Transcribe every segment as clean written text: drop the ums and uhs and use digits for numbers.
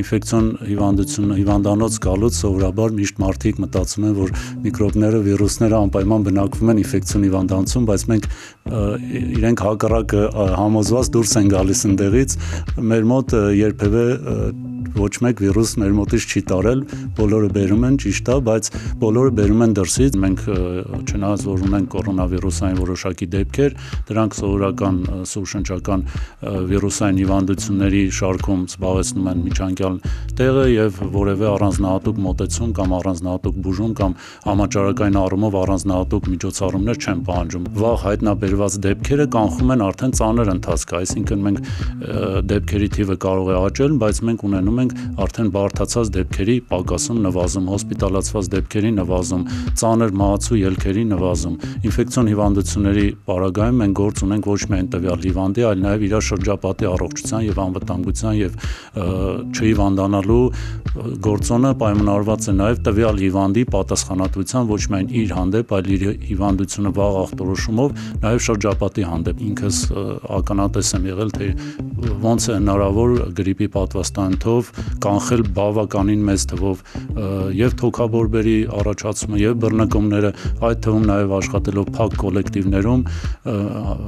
ինֆեկցիոն հիվանդանոց գալուց սովորաբար միշտ մարդիկ մտածում են, որ միկրոբները, վիրուսները անպայման բնակվում են ինֆեկցիոն հիվանդանոցում, բայց մենք իրենք հակառակը համոզված դուրս են գալիս ընդեղից, մեր մոտ երբևէ ոչ մեկ վիրուս մեր մոտից չի տարել, բոլորը բերում են, ճիշտ է, բայց բոլորը բերում են դրսից։ Մենք չնայած որ ունենք կորոնավիրուսային որոշակի դեպքեր, դրանք սովորական սուշնչական վիրուսային հիվանդությունների շարքում զբաղեցնում են միջանկյալ տեղը եւ որևէ առանձնահատուկ մոտեցում կամ առանձնահատուկ բուժում կամ համաճարակային առումով առանձնահատուկ միջոցառումներ չեն պահանջում։ Վաղ հայտնաբերված դեպքերը կանխում են արդեն ծանր ընթացքը, այսինքն մենք դեպքերի թիվը կարող է աճել, բայց մենք ունենում ենք արդեն բարդացած դեպքերի պակասում, նվազում, հոսպիտալացված դեպքերի նվազում, ծանր մահացու ելքերի նվազում։ Ինֆեկցիոն հիվանդությունների պարագայում մենք գործ ունենք ոչ միայն տվյալ հիվանդի, այլ նաև իր շրջապատի առողջության եւ անվտանգության եւ չհիվանդանալու գործոնը պայմանավորված է նաև տվյալ հիվանդի պատասխանատվության ոչ միայն իր հանդեպ, այլ իր հիվանդությունը վաղ ախտորոշումով նաև շրջապատի հանդեպ։ Ինքս ականատես եմ եղել, թե ոնց է հնարավոր գրիպի պատվաստանյութով կանխել բավականին մեծ թվով եւ թոքաբորբերի առաջացումը եւ բռնկումները, այդ թվում նաև աշխատելով փակ կոլեկտիվներում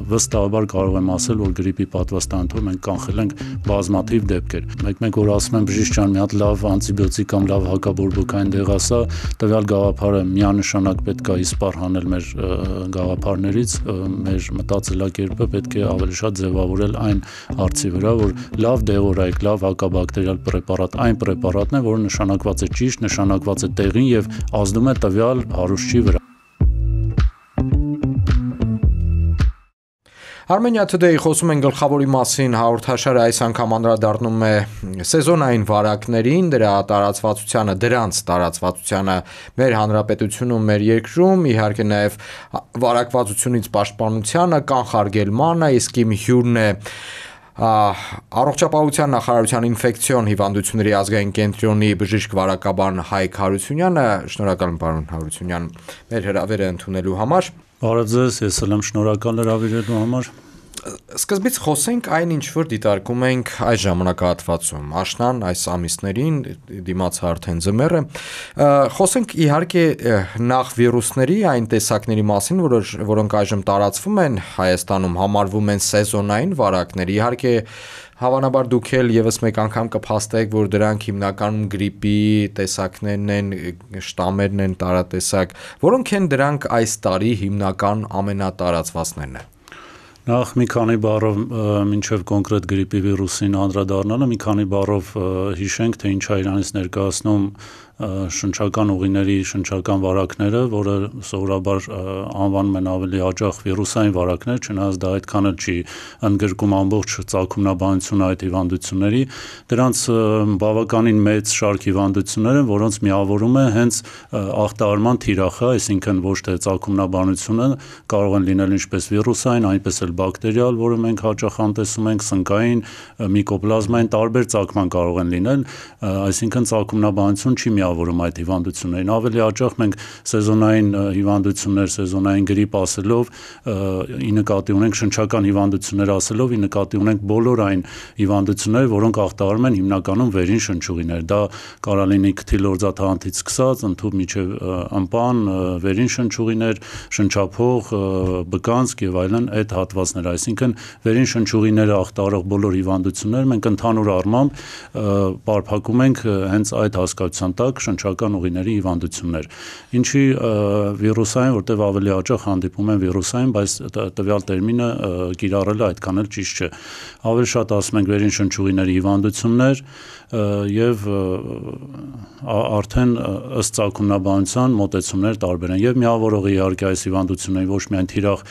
վստահաբար կարող եմ ասել, որ գրիպի պատվաստանյութով մենք կանխել ենք բազմաթիվ դեպքեր։ Մեկ որ ասում են բժիշկ ջան, մի հատ լավ անտիբիոտիկ կամ լավ հակաբորբոքային դեղ ասա, տվյալ գաղափարը միանշանակ պետք է իսպառ հանել մեր գաղափարներից, մեր մտածելակերպը պետք է ավելի շատ ձևավորել այն հարցի վրա, որ լավ դեղորայք, լավ հակաբակտերիալ պրեպարատ այն պրեպարատն է, որը նշանակված է ճիշտ, նշանակված է տեղին եւ ազդում է տվյալ հարուստի վրա։ Armenia Today-ի խոսում են գլխավորի մասին, հաղորդաշարը այս անգամ անդրադառնում է սեզոնային վարակներին, դրանց տարածվածությանը մեր հանրապետությունում, մեր երկրում, իհարկե նաև վարակվածությունից պաշտպանությանը, կանխարգելմանը, իսկ իմ հյուրն է Առողջապահության նախարարության ինֆեկցիոն հիվանդությունների ազգային կենտրոնի բժիշկ վարակաբան Հայկ Հարությունյանը, շնորհակալ եմ պարոն Հարությունյան, մեր հրավերը ընդունելու համար։ Բարև ձեզ, ես եմ շնորհակալ հրավիրելու համար։ Սկզբից խոսենք այն, ինչ որ դիտարկում ենք այս ժամանակահատվածում, աշնան այս ամիսներին, դիմացը արդեն ձմեռ է։ Խոսենք իհարկե նախ վիրուսների այն տեսակների մասին, որոնք այժմ տարածվում են Հայաստանում, համարվում են սեզոնային վարակներ։ Իհարկե հավանաբար դուք էլ եւս մեկ անգամ կփաստեք, որ դրանք հիմնականում գրիպի տեսակներն են, շտամերն են տարատեսակ, որոնք են դրանք այս տարի հիմնական ամենատարածվածներն են։ Նախ մի քանի բառով մինչև կոնկրետ գրիպի վիրուսին անդրադառնալը, մի քանի բառով հիշենք, թե ինչ է իրանից ներկայացնում շնչական ուղիների շնչական վարակները, որը սովորաբար անվանում են ավելի հաճախ վիրուսային վարակներ, չնայած դա այդքան էլ չի ընդգրկում ամբողջ ծագումնաբանությունը այդ հիվանդությունների, դրանց բավականին մեծ շարք հիվանդություններ են, որոնց միավորում է հենց ախտահարման թիրախը, այսինքն ոչ թե ծագումնաբանությունը, կարող են լինել ինչպես վիրուսային, այնպես էլ բակտերիալ, որը մենք հաճախ անտեսում ենք, սնկային, միկոպլազմային, տարբեր ծագման կարող են լինել, այսինքն ծագումնաբանություն չի միավորում այդ հիվանդություններին, ավելի հաճախ մենք սեզոնային հիվանդություններ, սեզոնային գրիպ ասելով ի նկատի ունենք շնչական հիվանդություններ ասելով ի նկատի ունենք բոլոր այն հիվանդությունները, որոնք ախտահարում են հիմնականում վերին շնչուղիներ, դա կարող լինի քթիլորձաթաղանթից սկսած, ընդհանուր միջև ըմպան, վերին շնչուղիներ, շնչափող, բկանցք եւ այլն այդ հատվածները, այսինքն վերին շնչուղիները ախտահարող բոլոր հիվանդությունները մենք ընդհանուր առմամբ պարփակում ենք հենց այդ հասկացության տակ շնչական ուղիների հիվանդություններ։ Ինչի վիրուսային, որտեղ ավելի հաճախ հանդիպում են վիրուսային, բայց տվյալ տերմինը կիրառելը այդքան էլ ճիշտ չէ։ Ավելի շատ ասում ենք վերին շնչուղիների հիվանդություններ եւ արդեն ըստ ծագումնաբանության մոտեցումներ տարբեր են եւ միավորողը իհարկե այս հիվանդությունների ոչ միայն թիրախ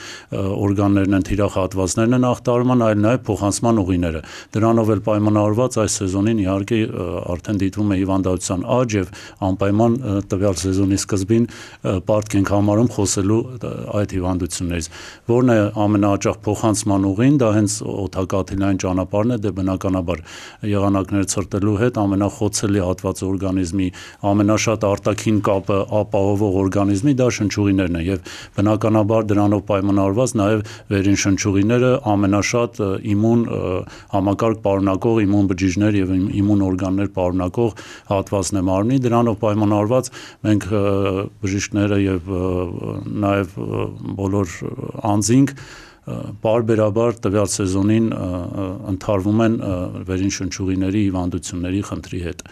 օրգաններն են, թիրախ հատվածներն են ախտահարման, այլ նաեւ փոխանցման ուղիները։ Դրանով էլ պայմանավորված այս սեզոնին իհարկե արդեն դիտվում է հիվանդության աճ եւ անպայման տվյալ սեզոնի սկզբին պարտք ենք համարում խոսելու այդ հիվանդություններից։ Որն է ամենահաճախ փոխանցման ուղին, դա հենց օդակաթիլային ճանապարհն է, դե բնականաբար եղանակները ցրտելու հետ ամենախոցելի հատվածը օրգանիզմի, ամենաշատ արտաքին կապը ապահովող օրգանիզմի դա շնչուղիներն են եւ բնականաբար դրանով պայմանավորված նաեւ վերին շնչուղիները ամենաշատ իմուն համակարգ պարունակող իմուն բջիջներ եւ իմուն օրգաններ պարունակող հատվածն է մարմնի, դրանով պայմանավորված մենք բժիշկները եւ նաեւ բոլոր անձինք բարբերաբար տվյալ սեզոնին ընդհարվում են վերին շնչուղիների հիվանդությունների խնդրի հետ։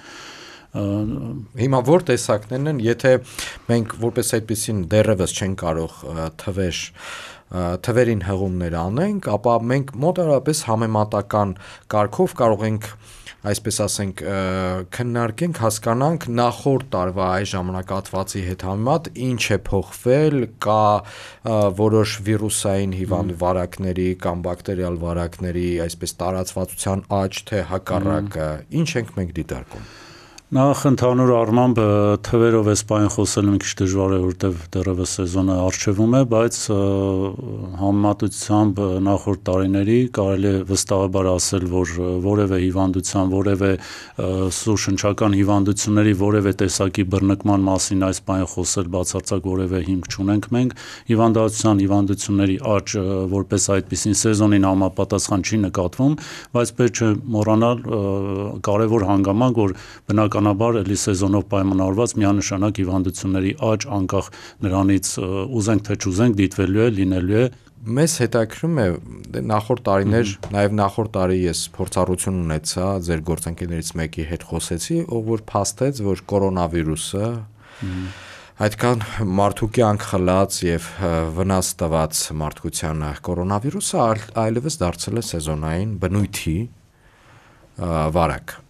Հիմա որ տեսակներն են, եթե մենք որպես այդպեսին դեռևս չենք կարող թվերին հղումներ անենք, ապա մենք մոտավորապես համեմատական կարգով կարող ենք այսպես ասենք քննարկենք, հասկանանք նախորդ տարվա այս ժամանակահատվածի հետ համեմատ ինչ է փոխվել, կա որոշ վիրուսային վարակների կամ բակտերիալ վարակների այսպես տարածվածության աճ, թե հակառակը, ինչ ենք մենք դիտարկում։ Նախ ընդհանուր առմամբ թվերով էս բան խոսելը մի քիչ դժվար է, որովհետև դեռևս սեզոնը առջևում է, բայց համեմատությամբ նախորդ տարիների կարելի է վստահաբար ասել, որ որևէ հիվանդության, որևէ սուրշնչական հիվանդությունների որևէ տեսակի բռնկման մասին այս բանը խոսել բացարձակ որևէ հիմք չունենք մենք, հիվանդությունների աճ որպես այդպիսին սեզոնին համապատասխան չի նկատվում, բայց պետք չէ մոռանալ կարևոր հանգամանք, որ բնականաբար էլի սեզոնով պայմանավորված միանշանակ հիվանդությունների աճ անկախ նրանից ուզենք թե չուզենք դիտվելու է, լինելու է։ Մեզ հետաքրում է նախորդ տարիներ, նաև նախորդ տարի ես փորձառություն ունեցա, ձեր գործընկերներից մեկի հետ խոսեցի, ով որ փաստեց, որ կորոնավիրուսը այդքան մարդու կյանք խլած եւ վնաս տված մարդկությանը կորոնավիրուսը այլևս դարձել է սեզոնային բնույթի վարակ։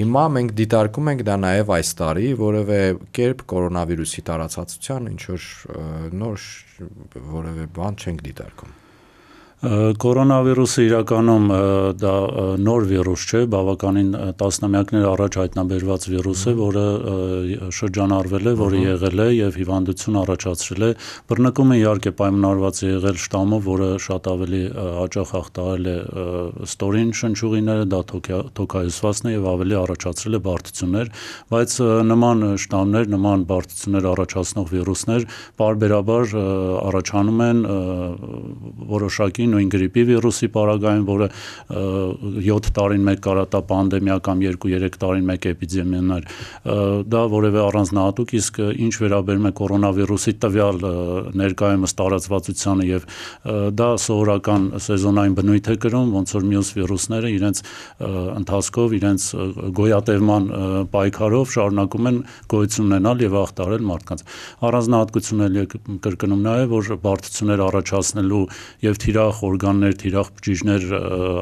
Հիմա մենք դիտարկում ենք դա նաև այս տարի, որևէ կերպ կորոնավիրուսի տարածվածության ինչ որ նոր որևէ բան չենք դիտարկում։ Կորոնավիրուսը իրականում դա նոր վիրուս չէ, բավականին տասնամյակներ առաջ հայտնաբերված վիրուս է, որը շրջանառվել է, որը եղել է եւ հիվանդություն առաջացրել է։ Բռնկումը իհարկե պայմանավորված է եղել շտամով, որը շատ ավելի հաճախ ախտարել է ստորին շնչուղիները, դա թոքայուսվածն է եւ ավելի առաջացրել է բարդություններ, բայց նման շտամներ, նման բարդություններ առաջացնող վիրուսներ բարբերաբար առաջանում են որոշակի նույն գրիպի վիրուսի պարագայում, որը 7 տարին մեկ կարատա պանդեմիա կամ 2-3 տարին մեկ էպիդեմիաներ, դա որևէ առանձնահատուկ, իսկ ինչ վերաբերում է կորոնավիրուսի տվյալ ներկայումս տարածվածությանը եւ դա սովորական սեզոնային բնույթ է կրում, ոնց որ մյուս վիրուսները իրենց ընթացքով, իրենց գոյատևման պայքարով շարունակում են գոյություն ունենալ եւ ախտարել մարդկանց։ Առանձնահատկություն էլ կրկնում նաեւ, որ բարդություններ առաջացնելու եւ թիրախ օրգաններ, թիրախ բջիջներ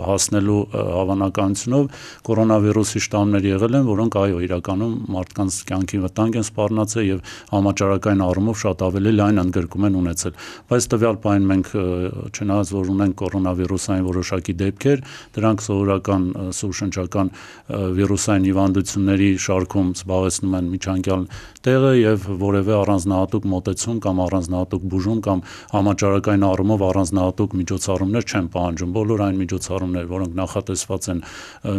հասնելու հավանականությունով կորոնավիրուսի շտամներ եղել են, որոնք այո, իրականում մարդկանց կյանքի վտանգ են սպառնացել եւ համաճարակային առումով շատ ավելի լայն ընդգրկում են ունեցել։ Բայց տվյալ բանին մենք չնայած որ ունենք կորոնավիրուսային որոշակի դեպքեր, դրանք սովորական սուրշնչական վիրուսային հիվանդությունների շարքում զբաղեցնում են միջանկյալ տեղը եւ որևէ առանձնահատուկ մոտեցում կամ առանձնահատուկ բուժում կամ համաճարակային առումով առանձնահատուկ միջոցառումներ չեն պահանջում։ Բոլոր այն միջոցառումներ, որոնք նախատեսված են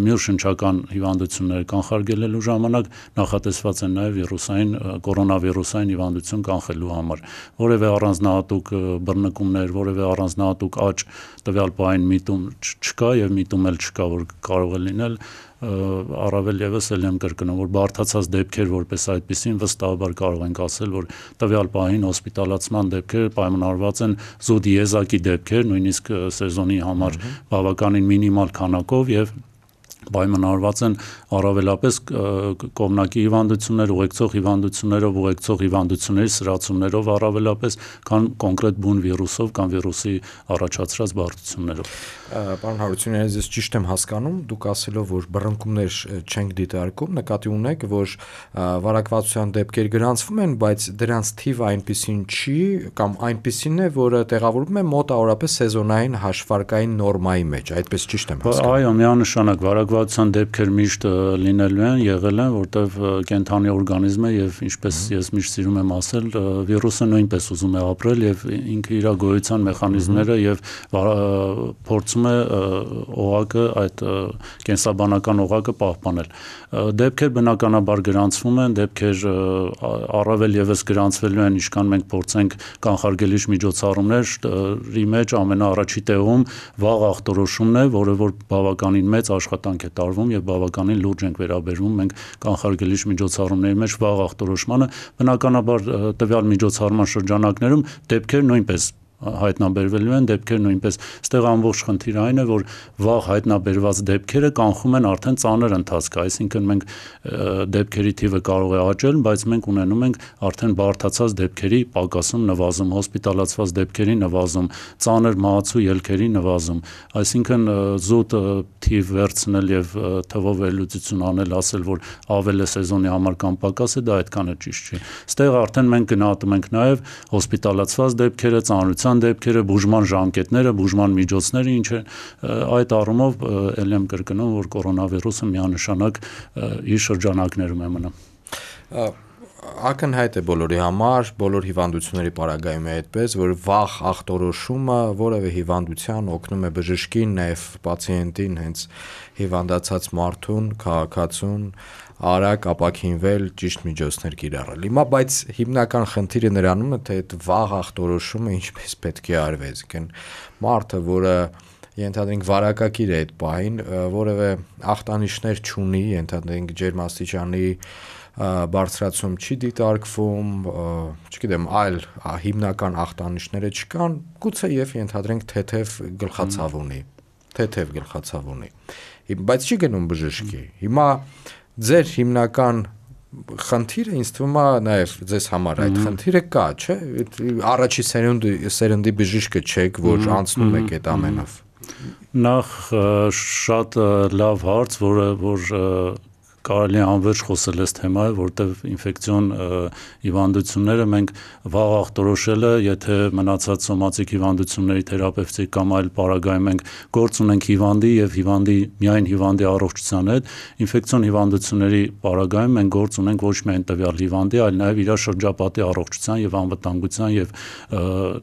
մյուռշնչական հիվանդություններ կանխարգելելու ժամանակ, նախատեսված են նաև վիրուսային կորոնավիրուսային հիվանդություն կանխելու համար։ Որևէ առանձնահատուկ բռնկումներ, որևէ առանձնահատուկ աճ տվյալ բային միտում չկա եւ միտում էլ չկա, որ կարող է լինել առավել եւս էլ եմ կրկնում, որ բարդացած դեպքեր որպես այդպեսին վստահաբար կարող ենք ասել, որ տվյալ պահին հոսպիտալացման դեպքերը պայմանավորված են զուտ եզակի դեպքեր, նույնիսկ սեզոնի համար բավականին մինիմալ քանակով եւ պայմանավորված են առավելապես կողմնակի հիվանդություններ, ուղեկցող հիվանդություններով, ուղեկցող հիվանդությունների սրացումներով առավելապես, քան կոնկրետ բուն վիրուսով կամ վիրուսի առաջացրած բարդություններով։ Պարոն Հարությունյան, ես ճիշտ եմ հասկանում, դուք ասելով, որ բռնկումներ չենք դիտարկում, նկատի ունեք, որ վարակվածության դեպքեր գրանցվում են, բայց դրանց թիվը այնպեսին չի կամ այնպեսին է, որը տեղավորվում է մոտավորապես սեզոնային հաշվարկային նորմայի մեջ, այդպես ճիշտ եմ հասկանում։ Այո, միանշանակ վարակված դժվարության դեպքեր միշտ լինելու են, եղել են, որտեղ կենդանի օրգանիզմ է եւ ինչպես ես միշտ սիրում եմ ասել, վիրուսը նույնպես ուզում է ապրել եւ ինքը իր գոյության մեխանիզմները եւ փորձում է օղակը, այդ կենսաբանական օղակը պահպանել։ Դեպքեր բնականաբար գրանցվում են, դեպքեր առավել եւս գրանցվելու են, ինչքան մենք փորձենք կանխարգելիչ միջոցառումների մեջ ամենաառաջի տեղում վաղ ախտորոշումն է, որը որ բավականին մեծ աշխատանք է տարվում եւ բավականին լուրջ ենք վերաբերվում մենք կանխարգելիչ միջոցառումների մեջ վաղ ախտորոշմանը, բնականաբար տվյալ միջոցառման շրջանակներում դեպքեր նույնպես հայտնաբերվելու են, դեպքեր նույնպես, այստեղ ամբողջ խնդիրը այն է, որ վաղ հայտնաբերված դեպքերը կանխում են արդեն ծանր ընթացքը, այսինքն մենք դեպքերի թիվը կարող է աճել, բայց մենք ունենում ենք արդեն բարդացած դեպքերի պակասում, նվազում, հոսպիտալացված դեպքերի նվազում, ծանր մահացու ելքերի նվազում, այսինքն զուտ թիվ վերցնել եւ թվով վերլուծություն անել, ասել, որ ավել է սեզոնի համար կամ պակաս է, դա այդքան է ճիշտ չի։ Այստեղ արդեն մենք գնահատում ենք նաեւ հոսպիտալացված դեպքերը, ծանրության դեպքերը, բուժման ժամկետները, բուժման միջոցները, ինչ է այդ առումով ել եմ կրկնում, որ կորոնավիրուսը միանշանակ իր շրջանակներում է մնում։ Ակնհայտ է բոլորի համար, բոլոր հիվանդությունների պարագայում է այդպես, որ վաղ ախտորոշումը որևէ հիվանդության օգնում է բժշկին, նաև պացիենտին, հենց հիվանդացած մարդուն, քաղաքացուն արագ ապաքինվել, ճիշտ միջոցներ կիրառել։ Հիմա բայց հիմնական խնդիրը նրանում է, թե այդ վաղ ախտորոշումը ինչպես պետք է արվի, այսինքն մարդը, որը ենթադրենք վարակակիր է այդ պահին, որևէ ախտանիշներ չունի, ենթադրենք ջերմաստիճանի բարձրացում չի դիտարկվում, չգիտեմ, այլ հիմնական ախտանիշները չկան, գուցե եւ ենթադրենք թեթև գլխացավ ունի, բայց չի գնում բժշկի։ Հիմա ձեր հիմնական խնդիրը ինձ թվում է նաեւ ձեզ համար այդ խնդիրը կա, չէ՞, առաջի սերնդի բժիշկը չեք, որ անցնում եք այդ ամենով։ Նախ շատ լավ հարց, որ կարելի է անվերջ խոսել այս թեմայով, որտեղ ինֆեկցիոն հիվանդությունները մենք վաղ ախտորոշելը, եթե մնացած սոմատիկ հիվանդությունների թերապևտիկ կամ այլ պարագայում մենք գործ ունենք հիվանդի եւ միայն հիվանդի առողջության հետ, ինֆեկցիոն հիվանդությունների պարագայում մենք գործ ունենք ոչ միայն տվյալ հիվանդի, այլ նաեւ իր շրջապատի առողջության եւ անվտանգության եւ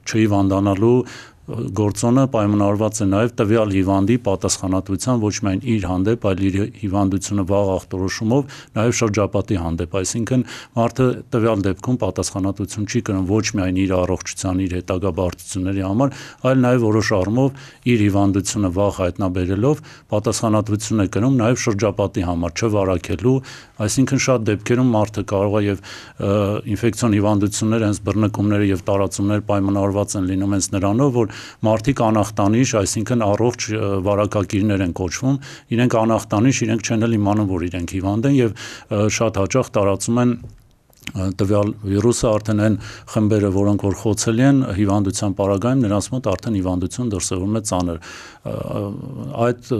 չհիվանդանալու գործոնը պայմանավորված է նաև տվյալ հիվանդի պատասխանատվության ոչ միայն իր հանդեպ, այլ իր հիվանդությունը վաղ ախտորոշումով նաև շրջապատի հանդեպ, այսինքն մարդը տվյալ դեպքում պատասխանատվություն չի կրում ոչ միայն իր առողջության, իր հետագա բարդությունների համար, այլ նաև որոշ առումով իր հիվանդությունը վաղ հայտնաբերելով պատասխանատվություն է կրում նաև շրջապատի համար, չվարակելու, այսինքն շատ դեպքերում մարդը կարող է եւ ինֆեկցիոն հիվանդությունները, հենց բռնկումները եւ տարածումները պայմանավորված են լինում հենց նրանով, որ մարդիկ անախտանիշ, այսինքն առողջ վարակակիրներ են կոչվում, իրենք անախտանիշ, իրենք չեն էլ իմանում, որ իրենք հիվանդ են եւ շատ հաճախ տարածում են տվյալ վիրուսը արդեն այն խմբերը, որոնք որ խոցելի են հիվանդության պարագայում, նրանց մոտ արդեն հիվանդություն դրսևորվում է ծանր։ Այդ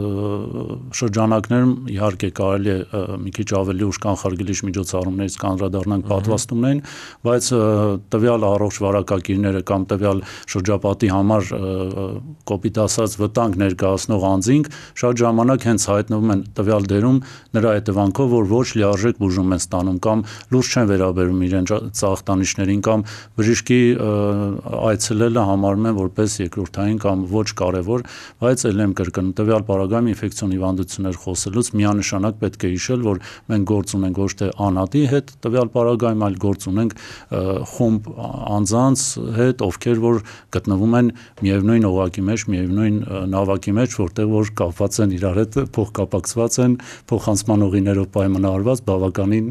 շրջանակներում իհարկե կարելի է մի քիչ ավելի ուշ կանխարգելիչ միջոցառումներից կանդրադառնանք պատվաստումներին, բայց տվյալ առողջ վարակակիրները կամ տվյալ շրջապատի համար կոպիտ ասած վտանգ ներկայացնող անձինք շատ ժամանակ հենց հայտնվում են տվյալ դերում նրա հետևանքով, որ ոչ լիարժեք բուժում են ստանում կամ լուրջ չեն վերաբերում իրենց ախտանիշներին կամ բժշկի այցելելը համարում են որպես երկրորդային կամ ոչ կարևոր, բայց ել եմ կրկնում տվյալ պարագայում ինֆեկցիոն հիվանդություններ խոսելուց միանշանակ պետք է հիշել, որ մենք գործ ունենք ոչ թե անհատի հետ տվյալ պարագայում, այլ գործ ունենք խումբ անձանց հետ, ովքեր որ գտնվում են միևնույն օղակի մեջ, միևնույն նավակի մեջ, որտեղ որ կապված են իրար հետ, փոխկապակցված են, փոխանցման ուղիներով պայմանավորված բավականին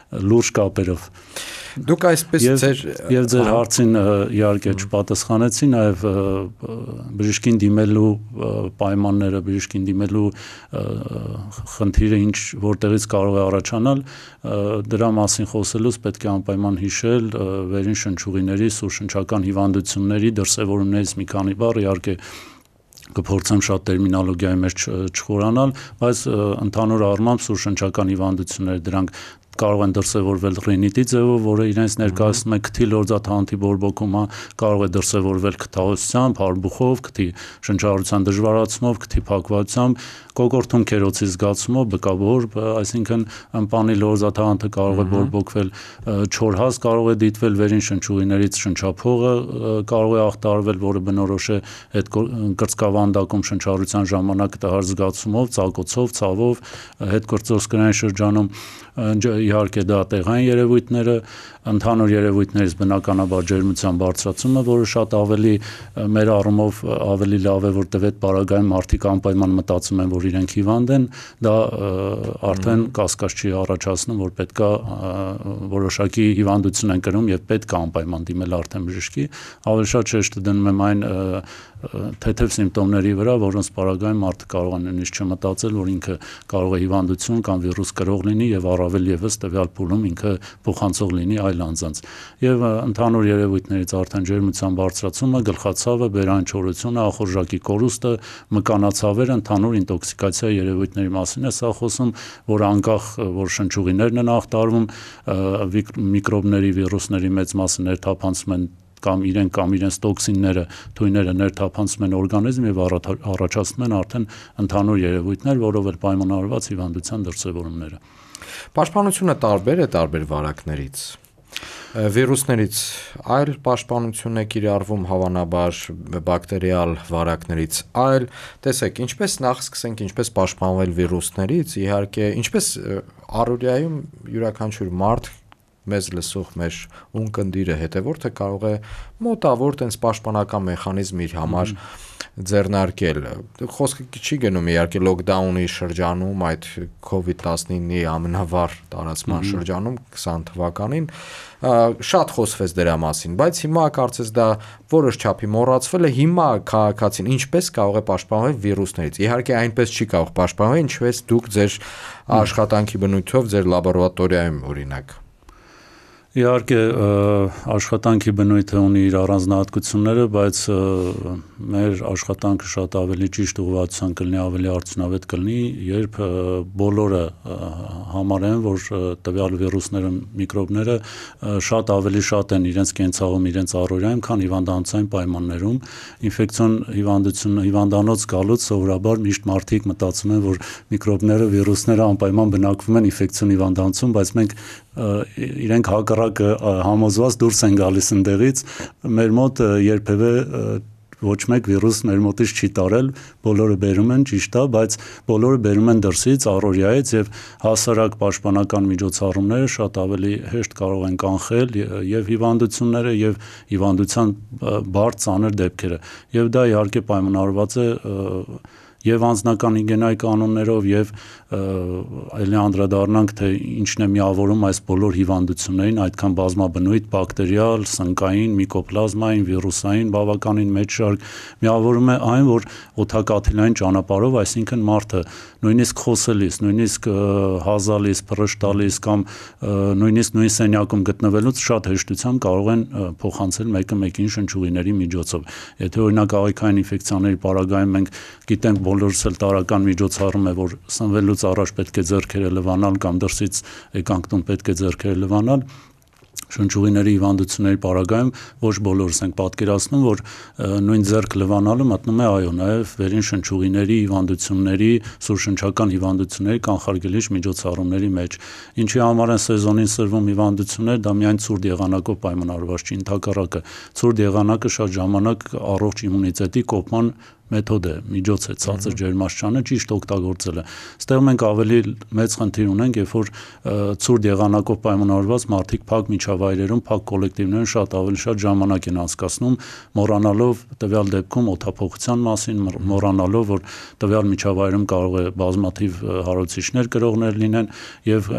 լուրջ կապերով։ Դուք այսպես ձեր հարցին իհարկե չպատասխանեցի, նաև բժշկին դիմելու պայմանները, բժշկին դիմելու խնդիրը ինչ որտեղից կարող է առաջանալ, դրա մասին խոսելուց պետք է անպայման հիշել վերին շնչուղիների, սուրշնչական հիվանդությունների դրսևորումներից մի քանի բառ, իհարկե կփորձեմ շատ տերմինոլոգիայի մեջ չխորանալ, բայց ընդհանուր առմամբ սուրշնչական հիվանդությունները դրանք կարող են դրսևորվել ռինիտի ձևով, որը իրենց ներկայացնում է քթի լորձաթաղանթի բորբոքումը, կարող է դրսևորվել քթահոսությամբ, հարբուխով, քթի շնչառության դժվարացումով, քթի փակվածությամբ, կոկորտում քերոցի զգացումով, բկաբոր, այսինքն ըմպանի լորձաթաղանթը կարող է բորբոքվել, չորհաս կարող է դիտվել վերին շնչուղիներից, շնչափողը կարող է ախտարվել, որը բնորոշ է այդ կրծքավանդակում շնչառության ժամանակ տհար զգացումով, ծակոցով, ցավով, հետկրծոսկրային շրջանում, իհարկե դա տեղային երևույթները, ընդհանուր երևույթներից բնականաբար ջերմության բարձրացումը, որը շատ ավելի մեր առումով ավելի լավ է, որտեղ այդ պարագայում մարդիկ անպայման մտածում են, որ իրենք հիվանդ են, դա արդեն կասկած չի առաջացնում, որ պետքա որոշակի հիվանդություն են կրում եւ պետք է անպայման դիմել արդեն բժշկի, ավելի շատ շեշտը դնում եմ այն թեթև սիմպտոմների վրա, որոնց պարագայում մարդը կարող է նույնիսկ չմտածել, որ ինքը կարող է հիվանդություն կամ վիրուս կրող լինի եւ առավել եւս տվյալ փուլում ինքը փոխանցող լինի այլ անձանց։ Եվ ընդհանուր երևույթներից արդեն ջերմության բարձրացումը, գլխացավը, բերային չորությունը, ախորժակի կորուստը, մկանացավերը, ընդհանուր ինտոքսիկացիա երևույթների մասին է սա խոսում, որ անկախ որ շնչուղիներն են ախտարվում, միկրոբների, վիրուսների մեծ մասը ներթափանցում են կամ իրենց տոքսինները, թույները ներթափանցում են օրգանիզմ եւ առաջացնում են արդեն ընդհանուր երևույթներ, որով էլ պայմանավորված հիվանդության դրսևորումները։ Պաշտպանությունը տարբեր է տարբեր վարակներից։ Վիրուսներից այլ պաշտպանություն է կիրառվում հավանաբար բակտերիալ վարակներից այլ, տեսեք, նախ սկսենք ինչպես պաշտպանվել վիրուսներից, իհարկե, ինչպես առօրյայում յուրաքանչյուր մարդ մեզ լսող մեր ունկնդիրը հետևորդը կարող է մոտավոր տենց պաշտպանական մեխանիզմ իր համար ձեռնարկել։ Խոսքը չի գնում իհարկե լոկդաունի շրջանում, այդ COVID-19-ի ամենավառ տարածման շրջանում 20 թվականին շատ խոսվեց դրա մասին, բայց հիմա կարծես դա որոշ չափի մոռացվել է, հիմա քաղաքացին ինչպես կարող է պաշտպանվել վիրուսներից։ Իհարկե այնպես չի կարող պաշտպանվել, ինչպես դուք ձեր աշխատանքի բնույթով ձեր լաբորատորիայում օրինակ։ Իհարկե աշխատանքի բնույթը ունի իր առանձնահատկությունները, բայց մեր աշխատանքը շատ ավելի ճիշտ ուղղվածության կլինի, ավելի արդյունավետ կլինի, երբ բոլորը համարեն, որ տվյալ վիրուսները, միկրոբները շատ ավելի շատ են իրենց կենցաղում, իրենց առօրյայում, քան հիվանդանոցային պայմաններում։ Ինֆեկցիոն հիվանդանոց գալուց սովորաբար միշտ մարդիկ մտածում են, որ միկրոբները, վիրուսները անպայման բնակվում են ինֆեկցիոն հիվանդանոցում, բայց մենք իրենք հակառակը համոզված դուրս են գալիս ընդեղից, մեր մոտ երբևէ ոչ մեկ վիրուս մեր մոտից չի տարել, բոլորը բերում են, ճիշտ է, բայց բոլորը բերում են դրսից, առօրյայից եւ հասարակ պաշտպանական միջոցառումները շատ ավելի հեշտ կարող են կանխել եւ հիվանդությունները եւ հիվանդության բարդ ծանր դեպքերը։ Եվ դա իհարկե պայմանավորված է եւ անձնական հիգիենայի կանոններով եւ այլ անդրադառնանք թե ինչն է միավորում այս բոլոր հիվանդություններին, այդքան բազմաբնույթ, բակտերիալ, սնկային, միկոպլազմային, վիրուսային բավականին մեծ շարք, միավորում է այն, որ օդակաթիլային ճանապարհով, այսինքն մարդը նույնիսկ խոսելիս, նույնիսկ հազալիս, փռշտալիս կամ նույնիսկ նույն սենյակում գտնվելուց շատ հեշտությամբ կարող են փոխանցել մեկը մեկին շնչուղիների միջոցով։ Եթե օրինակ աղիքային ինֆեկցիաների պարագայում մենք գիտենք բոլորս էլ տարական միջոցառում է, որ սնվելուց առաջ պետք է ձեռքերը լվանալ կամ դրսից եկանք տուն պետք է ձեռքերը լվանալ, շնչուղիների հիվանդությունների պարագայում ոչ բոլորս ենք պատկերացնում, որ նույն ձեռք լվանալը մտնում է այո, նաև վերին շնչուղիների հիվանդությունների, սուրշնչական հիվանդությունների կանխարգելիչ միջոցառումների մեջ։ Ինչի համար են սեզոնին սրվում հիվանդություններ, դա միայն ցուրտ եղանակով պայմանավորված չի, ընդհակառակը ցուրտ եղանակը շատ ժամանակ առողջ իմունիտետի կոփման մեթոդ է, միջոց է, ցածր ջերմաստիճանը ճիշտ օգտագործելը։ Այստեղ մենք ավելի մեծ խնդիր ունենք, երբ որ ցուրտ եղանակով պայմանավորված մարդիկ փակ միջավայրերում, փակ կոլեկտիվներում շատ ավելի շատ ժամանակ են անցկացնում, մոռանալով տվյալ դեպքում օդափոխության մասին, մոռանալով, որ տվյալ միջավայրում կարող է բազմաթիվ հարուցիչներ կրողներ լինեն եւ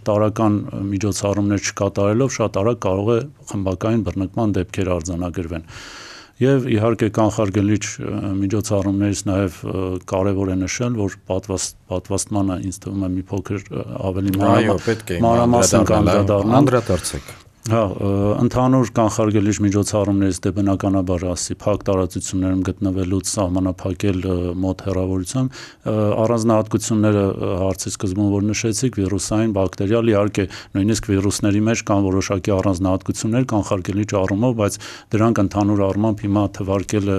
տարական միջոցառումներ չկատարելով շատ արագ կարող է խմբակային բռնկման դեպքեր արձանագրվեն։ Եվ իհարկե կանխարգելիչ միջոցառումներից նաև կարևոր է նշել, որ պատվաստմանը ինձ թվում է մի փոքր ավելի մանրամասն կանդրադառնանք։ Անդրադարձեք։ Հա, ընդհանուր կանխարգելիչ միջոցառումներից դե բնականաբար ասի փակ տարածություններում գտնվելուց սահմանափակել մոտ հեռավորությամբ առանձնահատկությունները հարցի սկզբում որ նշեցիք վիրուսային, բակտերիալ, իհարկե նույնիսկ վիրուսների մեջ կան որոշակի առանձնահատկություններ կանխարգելիչ առումով, բայց դրանք ընդհանուր առմամբ հիմա թվարկելը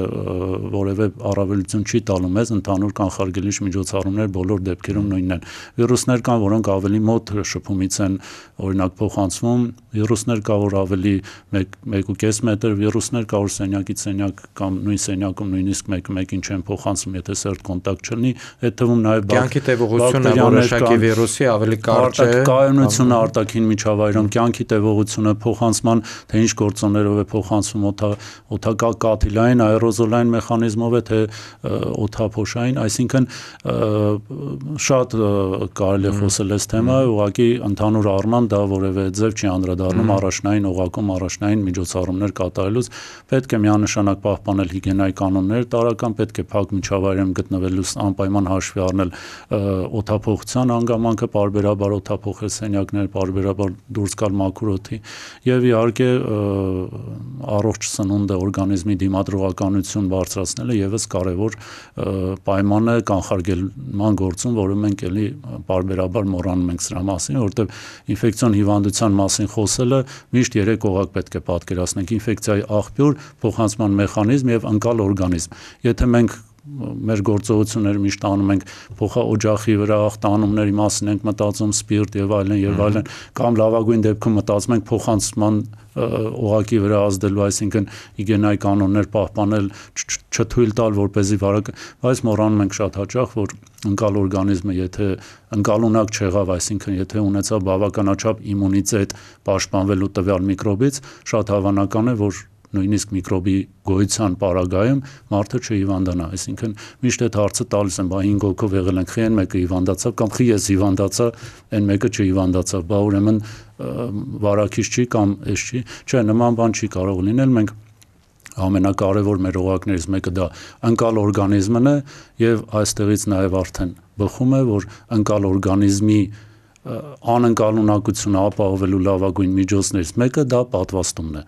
որևէ առավելություն չի տալու մեզ, ընդհանուր կանխարգելիչ միջոցառումներ բոլոր դեպքերում նույնն են։ Վիրուսներ կան, որոնք ավելի մոտ շփումից են օրինակ փոխանցվում, վիրուսներ կա որ ավելի 1.5 մետր, վիրուսներ կա որ սենյակից սենյակ կամ նույն սենյակում նույնիսկ մեկին չեն փոխանցում, եթե սերտ կոնտակտ չլինի, այդ թվում նաև կյանքի տևողությունը որոշակի վիրուսի ավելի կարճ է, կայունությունը արտաքին միջավայրում, կյանքի տևողությունը, փոխանցման թե ինչ գործոններով է փոխանցվում, օդակաթիլային, աերոզոլային մեխանիզմով է թե օդափոշային, այսինքն շատ կարելի է խոսել այս թեմայով, ուղղակի ընդհանուր առմամբ դա որևէ ձև չի անդրադառնում առաջնային օղակում առաջնային միջոցառումներ կատարելուց պետք է միանշանակ պահպանել հիգիենայի կանոններ տարրական, պետք է փակ միջավայրում գտնվելուց անպայման հաշվի առնել օդափոխության հանգամանքը, պարբերաբար օդափոխել սենյակներ, պարբերաբար դուրս գալ մաքուր օդի եւ իհարկե առողջ սնունդը օրգանիզմի դիմադրողականություն բարձրացնելը եւս կարեւոր պայման է կանխարգելման գործում, որը մենք էլի պարբերաբար մոռանում ենք սրա մասին, որովհետեւ ինֆեկցիոն հիվանդության մասին խոսելը միշտ 3 օղակ պետք է պատկերացնենք՝ ինֆեկցիայի աղբյուր, փոխանցման մեխանիզմ եւ ընկալ օրգանիզմ։ Եթե մենք մեր գործողությունները միշտ անում ենք փոխաօջախի վրա ախտանումների մասին ենք մտածում սպիրտ եւ այլն կամ լավագույն դեպքում մտածում ենք փոխանցման օղակի վրա ազդելու, այսինքն հիգիենայի կանոններ պահպանել, չթույլ տալ որպեսզի բայց մոռանում ենք շատ հաճախ, որ ընկալ օրգանիզմը եթե ընկալունակ չեղավ, այսինքն եթե ունեցավ բավականաչափ իմունիտետ պաշտպանվելու տվյալ միկրոբից, շատ հավանական է, որ նույնիսկ միկրոբի գոյության պարագայում մարդը չհիվանդանա, այսինքն միշտ այդ հարցը տալիս են, բա 5 հոգով եղել ենք, խի այն մեկը հիվանդացավ կամ խի ես հիվանդացա, այն մեկը չհիվանդացավ, բա ուրեմն վարակիչ չի կամ էս չի, չէ, նման բան չի կարող լինել, մենք ամենակարևոր մեր օղակներից մեկը դա ընկալ օրգանիզմն է եւ այստեղից նաեւ արդեն բխում է, որ ընկալ օրգանիզմի անընկալունակությունը ապահովելու լավագույն միջոցներից մեկը դա պատվաստումն է։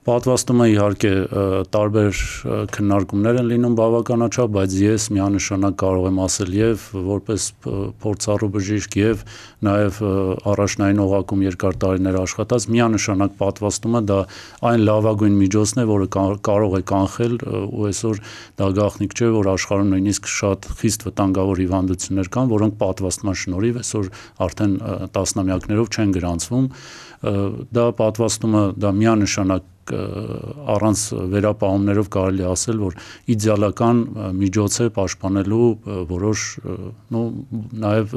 Պատվաստումը իհարկե տարբեր քննարկումներ են լինում բավականաչափ, բայց ես միանշանակ կարող եմ ասել եւ որպես փորձառու բժիշկ եւ նաեւ առաջնային օղակում երկար տարիներ աշխատած, միանշանակ պատվաստումը դա այն լավագույն միջոցն է, որը կարող է կանխել ու այսօր դա գաղտնիք չէ, որ աշխարհում նույնիսկ շատ խիստ վտանգավոր հիվանդություններ կան, որոնք պատվաստման շնորհիվ այսօր արդեն տասնամյակներով չեն գրանցվում։ Դա պատվաստումը դա միանշանակ առանց վերապահումներով կարելի ասել, որ իդեալական միջոց է պաշտպանելու որոշ նաև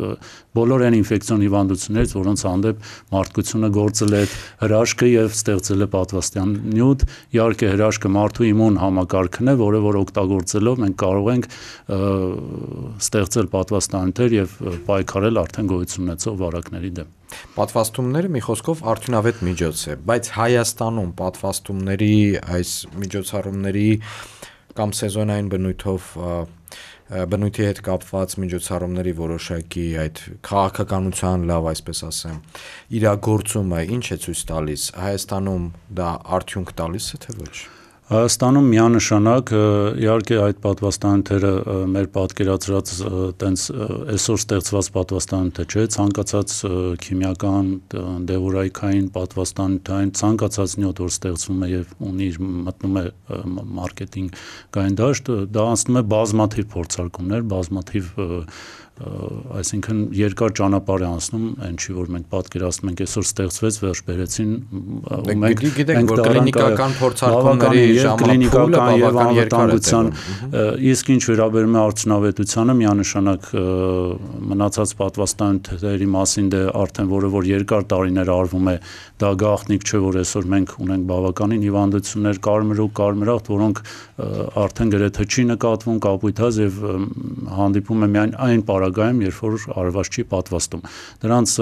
բոլոր այն ինֆեկցիոն հիվանդություններից, որոնց հանդեպ մարդկությունը գործել է հրաշքը եւ ստեղծել է պատվաստյան նյութ, իհարկե հրաշքը մարդու իմուն համակարգն է, որը որ օգտագործելով մենք կարող ենք ստեղծել պատվաստանյութեր եւ պայքարել արդեն գոյություն ունեցող վարակների դեմ։ Պատվաստումները մի խոսքով արդյունավետ միջոց է, բայց Հայաստանում պատվաստումների այս միջոցառումների կամ սեզոնային բնույթի հետ կապված միջոցառումների որոշակի այդ քաղաքականության լավ, այսպես ասեմ, իրագործումը ինչ է ցույց տալիս, Հայաստանում դա արդյունք տալիս է թե ոչ։ Հայաստանում միանշանակ իհարկե այդ պատվաստանյութերը մեր պատկերացրած տենց այսօր ստեղծված պատվաստանյութը չէ, ցանկացած քիմիական, դեղորայքային, պատվաստանյութային ցանկացած նյութ, որ ստեղծվում է եւ ունի մտնում է մարքեթինգային դաշտ, դա անցնում է բազմաթիվ փորձարկումներ, բազմաթիվ այսինքն երկար ճանապարհ է անցնում, այն չի որ մենք պատկերացնում ենք այսօր ստեղծվեց, վերջ բերեցին ու մենք գիտենք որ կլինիկական փորձարկումների ժամանակը բավական երկար է։ Իսկ ինչ վերաբերում է արդյունավետությանը, միանշանակ մնացած պատվաստանյութերի մասին դե արդեն որը որ երկար տարիներ արվում է, դա գաղտնիք չէ, որ այսօր մենք ունենք բավականին հիվանդություններ, կարմրախտ, որոնք արդեն գրեթե չի նկատվում կապույտած եւ հանդիպում է միայն այն պարագայում, երբ որ արված չի պատվաստում։ Դրանց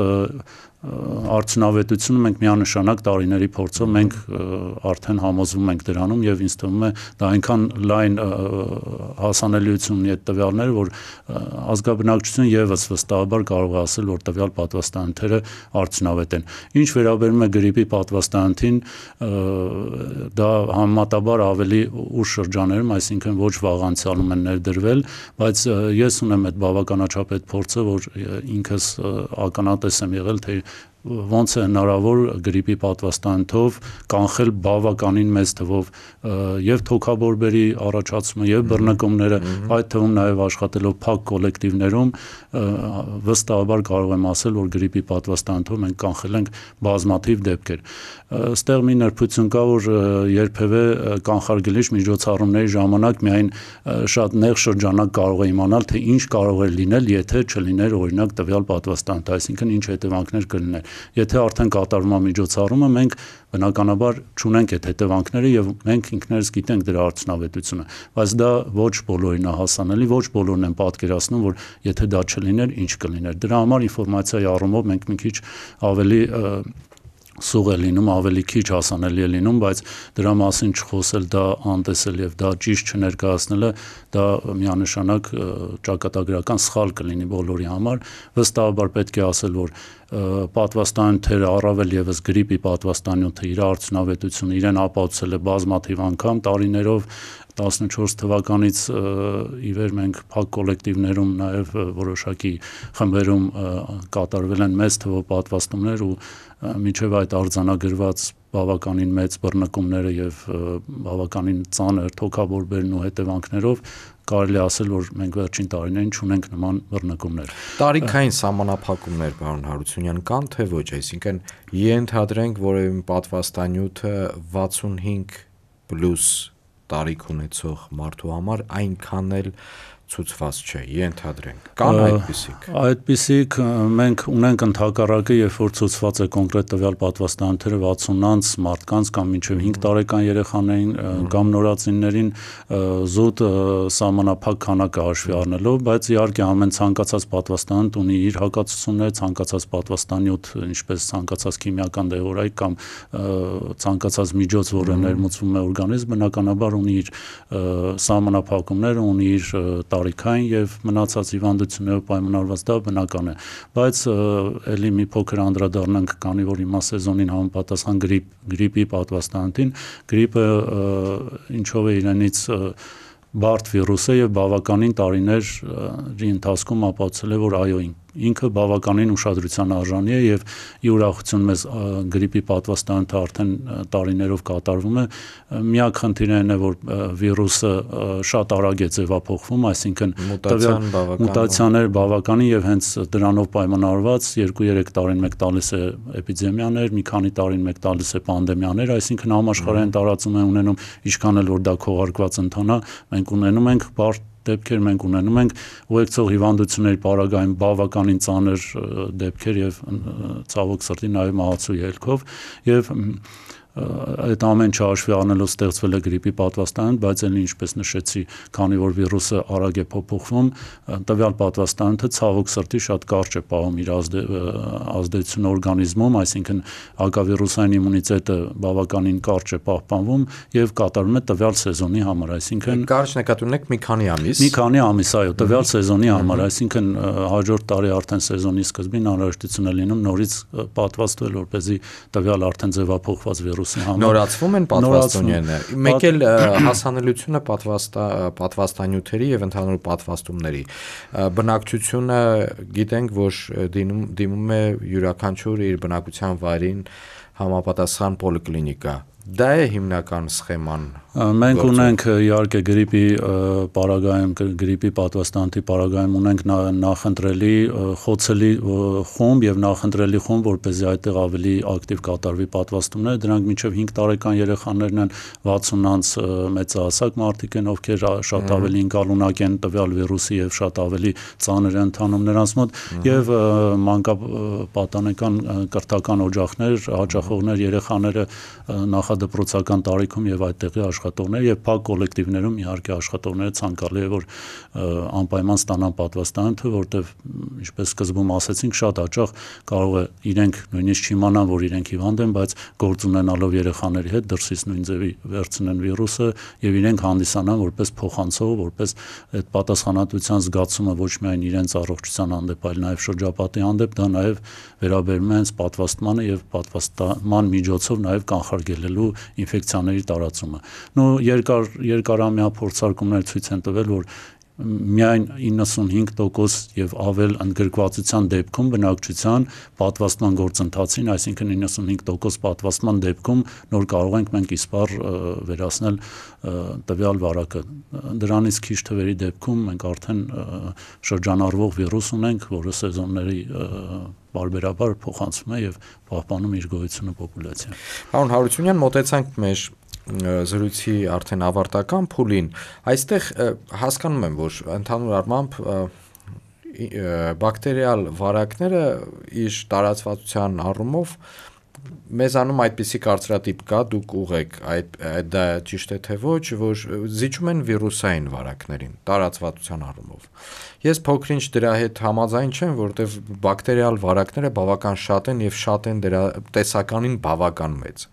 արդյունավետությունը մենք միանշանակ տարիների փորձով մենք արդեն համոզվում ենք դրանում եւ ինձ թվում է դա այնքան լայն հասանելիություն ունի այդ տվյալները, որ ազգաբնակչությունը եւս վստահաբար կարող է ասել, որ տվյալ պատվաստանյութերը արդյունավետ են։ Ինչ վերաբերում է գրիպի պատվաստանյութին, դա համեմատաբար ավելի ուշ շրջաներում, այսինքն ոչ վաղ անցյալում են ներդրվել, բայց ես ունեմ այդ բավականաչափ այդ փորձը, որ ինքս ականատես եմ եղել, թե ոնց է հնարավոր գրիպի պատվաստանյութով կանխել բավականին մեծ թվով եւ թոքաբորբերի առաջացումը եւ բռնկումները, այդ թվում նաեւ աշխատելով փակ կոլեկտիվներում վստահաբար կարող եմ ասել, որ գրիպի պատվաստանյութով մենք կանխել ենք բազմաթիվ դեպքեր։ Այստեղ մի նրբություն կա, որ երբևէ կանխարգելիչ միջոցառումների ժամանակ միայն շատ նեղ շրջանակ կարող է իմանալ, թե ինչ կարող է լինել, եթե չլիներ օրինակ տվյալ պատվաստանյութ, այսինքն ինչ հետևանքներ կլիներ։ Եթե արդեն կատարվում է միջոցառումը, մենք բնականաբար չունենք այդ հետևանքները եւ մենք ինքներս գիտենք դրա արդյունավետությունը, բայց դա ոչ բոլորին է հասանելի, ոչ բոլորն են պատկերացնում, որ եթե դա չլիներ, ինչ կլիներ։ Դրա համար ինֆորմացիայի առումով մենք մի քիչ ավելի սուղ է լինում, ավելի քիչ հասանելի է լինում, բայց դրա մասին չխոսել, դա անտեսել եւ դա ճիշտ չներկայացնելը, դա միանշանակ ճակատագրական սխալ կլինի բոլորի համար։ Վստահաբար պետք է ասել, որ պատվաստանյութերը առավել եւս գրիպի պատվաստանյութը իր արդյունավետությունը իրեն ապացուցել է բազմաթիվ անգամ տարիներով 14 թվականից ի վեր մենք փակ կոլեկտիվներում նաեւ որոշակի խմբերում կատարվել են մեծ թվով պատվաստումներ ու մինչև այդ արձանագրված բավականին մեծ բռնկումները եւ բավականին ծանր թոքաբորբերն ու հետևանքներով կարելի ասել, որ մենք վերջին տարիներին չունենք նման բռնկումներ։ Տարիքային սահմանափակումներ, պարոն Հարությունյան, կան թե ոչ, այսինքն ենթադրենք, որ պատվաստանյութը 65+ տարիք ունեցող մարդու համար այնքան էլ ցուցված չէ, ենթադրենք։ Կան այդպիսիք։ Այդպիսիք մենք ունենք ընդհակառակը, երբ որ ցուցված է կոնկրետ տվյալ պատվաստանյութերը 60-անց մարդկանց կամ մինչև 5 տարեկան երեխաներին կամ նորածիններին զուտ սահմանափակ քանակը հաշվի առնելով, բայց իհարկե ամեն ցանկացած պատվաստանյութ ունի իր հակացությունները, ցանկացած պատվաստանյութ, ինչպես ցանկացած քիմիական դեղորայք կամ ցանկացած միջոց, որը ներմուծվում է օրգանիզմ, բնականաբար ունի իր սահմանափակումները, ունի իր տարիքային եւ մնացած հիվանդություններով պայմանավորված, դա բնական է, բայց ելի մի փոքր անդրադառնանք, քանի որ հիմա սեզոնին համապատասխան գրիպի պատվաստանյութին, գրիպը ինչով է իրենից բարդ վիրուս է եւ բավականին տարիների ընթացքում ապացուցել է, որ այո, ինքը բավականին ուշադրության արժանի է եւ ի ուրախություն մեզ գրիպի պատվաստանյութը արդեն տարիներով կատարվում է։ Միակ խնդիրն է, որ վիրուսը շատ արագ է ձևափոխվում, այսինքն մուտացիաներ բավականին եւ հենց դրանով պայմանավորված 2-3 տարին մեկ տալիս է էպիդեմիաներ, մի քանի տարին մեկ տալիս է պանդեմիաներ, այսինքն համաշխարհային տարածում է ունենում, ինչքան էլ որ դա քողարկված ընթանա, մենք ունենում ենք բարդ դեպքեր, մենք ունենում ենք ուղեկցող հիվանդությունների պարագային բավականին ծանր դեպքեր եւ ցավոք սրտի նաեւ մահացու ելքով եւ այդ ամեն ինչը հաշվի առնելով ստեղծվել է գրիպի պատվաստանյութ, բայց ելի ինչպես նշեցի, քանի որ վիրուսը արագ է փոփոխվում, տվյալ պատվաստանյութը ցավոք սրտի շատ կարճ է պահում իր ազդեցությունը օրգանիզմում, այսինքն հակավիրուսային իմունիտետը բավականին կարճ է պահպանվում եւ կատարվում է տվյալ սեզոնի համար, այսինքն կարճ նկատի ունեք մի քանի ամիս։ Մի քանի ամիս, այո, տվյալ սեզոնի համար, այսինքն հաջորդ տարի արդեն սեզոնի սկզբին անհրաժեշտություն է լինում նորից պատվաստվել, որպեսզի տվյալ արդեն ձևափոխված նորացվում են պատվաստանյութերը, մեկ էլ հասանելիությունը պատվաստանյութերի եւ ընդհանուր պատվաստումների բնակչությունը գիտենք, որ դիմում է յուրաքանչյուր իր բնակության վայրին համապատասխան պոլիկլինիկա, դա է հիմնական սխեման։ Մենք ունենք իհարկե գրիպի պարագայում, գրիպի պատվաստանյութի պարագայում ունենք նախընտրելի խոցելի խումբ եւ նախընտրելի խումբ, որպեսզի այդտեղ ավելի ակտիվ կատարվի պատվաստումները, դրանք մինչեւ 5 տարեկան երեխաներն են, 60-անց մեծահասակ մարդիկ են, ովքեր շատ ավելի ընկալունակ են տվյալ վիրուսի եւ շատ ավելի ծանր է ընթանում նրանց մոտ եւ մանկապատանեկան կրթական օջախներ, հաճախողներ, երեխաները նախադպրոցական տարիքում եւ այդտեղի աշխատողներ եւ փակ կոլեկտիվներում իհարկե աշխատողները ցանկալի է որ անպայման ստանան պատվաստանյութը, որտեղ ինչպես սկզբում ասացինք, շատ հաճախ կարող է իրենք նույնիսկ չիմանան, որ իրենք հիվանդ են, բայց գործ ունենալով երեխաների հետ դրսից նույն ձևի վերցնեն վիրուսը եւ իրենք հանդիսանան որպես փոխանցող, որպես այդ պատասխանատվության զգացումը ոչ միայն իրենց առողջության հանդեպ, այլ նաեւ շրջապատի հանդեպ, դա նաեւ վերաբերում է հենց պատվաստմանը եւ պատվաստման միջոցով նաեւ կանխարգելելու ինֆեկցիաների տարածումը։ Նու երկարամյա փորձարկումներ ցույց են տվել, որ միայն 95% եւ ավել ընդգրկվածության դեպքում բնակչության պատվաստման գործընթացին, այսինքն 95% պատվաստման դեպքում նոր կարող ենք մենք իսպառ վերացնել տվյալ վարակը։ Դրանից քիչ թվերի դեպքում մենք արդեն շրջանառվող վիրուս ունենք, որը սեզոնների բարբերաբար փոխանցվում է եւ պահպանում իր գոյությունը պոպուլյացիայում։ Պարոն Հարությունյան, մոտեցանք մեր զրույցի արդեն ավարտական փուլին, այստեղ հասկանում եմ, որ ընդհանուր առմամբ բակտերիալ վարակները իր տարածվածության առումով մեզանում այդպիսի կարծրատիպ կա, դուք ուղեք դա ճիշտ է թե ոչ, որ զիջում են վիրուսային վարակներին տարածվածության առումով։ Ես փոքրինչ դրա հետ համաձայն չեմ, որտեղ բակտերիալ վարակները բավական շատ են եւ շատ են դրա տեսականին բավական մեծ։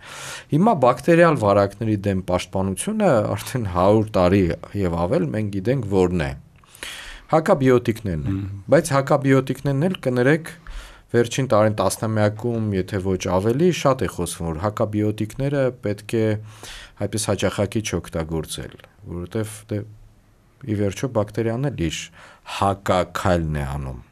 Հիմա բակտերիալ վարակների դեմ պաշտպանությունը արդեն 100 տարի եւ ավել մենք գիտենք որն է։ Հակաբիոտիկներն են, բայց հակաբիոտիկներն էլ կներեք վերջին տարին տասնամյակում, եթե ոչ ավելի, շատ է խոսվում, որ հակաբիոտիկները պետք է այդպես հաճախակի չօգտագործել, որովհետև ի վերջո բակտերիան էլ իր հակաքայլն է անում։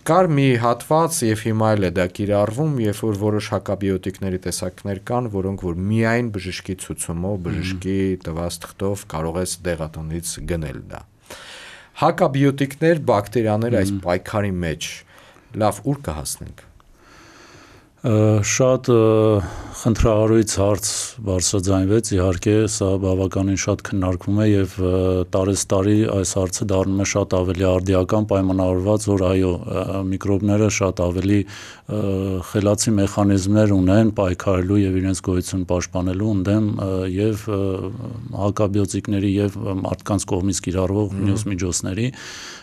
Կար մի հատված եւ հիմա էլ է դա կիրառվում, երբ որ որոշ հակաբիոտիկների տեսակներ կան, որոնք որ միայն բժշկի ցուցումով, բժշկի տված թղթով կարող ես դեղատնից գնել դա։ Հակաբիոտիկներ, բակտերիաներ այս պայքարի մեջ լավ ուր կհասնենք։ Շատ խնդրահարույց հարց բարձրաձայնվեց, իհարկե սա բավականին շատ քննարկվում է եւ տարեստարի այս հարցը դառնում է շատ ավելի արդիական, պայմանավորված, որ այո, միկրոբները շատ ավելի խելացի մեխանիզմներ ունեն պայքարելու եւ իրենց գոյություն պաշտպանելու ընդդեմ եւ հակաբիոտիկների եւ մարդկանց կողմից կիրառվող մյուս միջոցների։